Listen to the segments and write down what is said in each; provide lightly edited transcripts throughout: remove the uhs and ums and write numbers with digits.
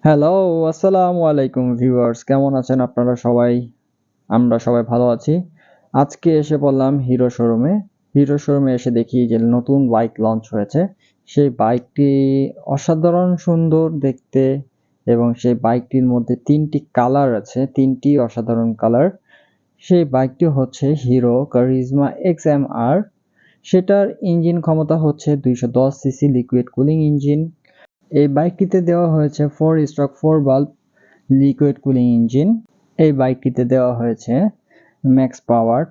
Hello, আসসালামু আলাইকুম viewers, কেমন আছেন আপনারা সবাই? আমরা সবাই ভালো আছি। আজকে এসে পড়লাম হিরো শোরুমে। হিরো শোরুমে এসে দেখি যে নতুন বাইক লঞ্চ হয়েছে। সেই বাইকটি অসাধারণ সুন্দর দেখতে এবং সেই বাইকটির মধ্যে ৩টি কালার আছে, ৩টি অসাধারণ কালার। সেই বাইকটি হচ্ছে হিরো কারিজমা XMR। সেটার ইঞ্জিন ক্ষমতা হচ্ছে ২১০ সিসি লিকুইড কুলিং ইঞ্জিন। এই বাইকটিতে দেওয়া হয়েছে 4 stroke 4 bulb liquid cooling engine. এই বাইকটিতে দেওয়া হয়েছে max power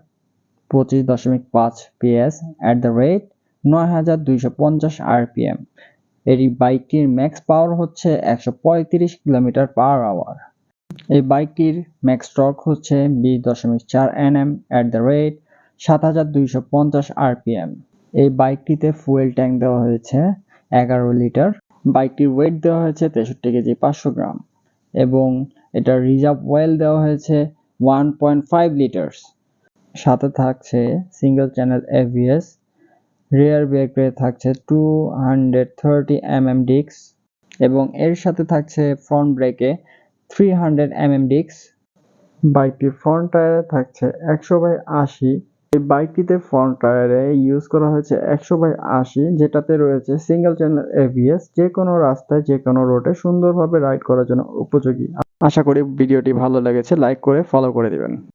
25.5 PS at the rate 9250 RPM। এই বাইকটির ম্যাক্স পাওয়ার হচ্ছে 135 কিলোমিটার পার আওয়ার। এই বাইকটির ম্যাক্স টর্ক হচ্ছে 20.4 Nm at the rate 7250 RPM। এই বাইকটিতে ফুয়েল ট্যাঙ্ক দেওয়া হয়েছে 11 লিটার। বাইকটির ওয়েট দেওয়া হয়েছে 63 কেজি 500 গ্রাম এবং এটার রিজার্ভ অয়েল দেওয়া হয়েছে 1.5 লিটার্স। সাথে থাকছে সিঙ্গেল চ্যানেল ABS, রিয়ার ব্রেকে থাকছে 230 mm ডিস্ক এবং এর সাথে থাকছে ফ্রন্ট ব্রেকে 300 mm ডিস্ক। বাইকটির ফ্রন্ট টায়ারে থাকছে 100/80। এই বাইকটিতে ফ্রন্ট টায়ারে ইউজ করা হয়েছে 100/80, যেটাতে রয়েছে সিঙ্গেল চ্যানেল ABS, যে কোনো রাস্তায় যে কোনো রোডে সুন্দরভাবে রাইড করার জন্য উপযোগী। আশা করি ভিডিওটি ভালো লেগেছে, লাইক করে ফলো করে দিবেন।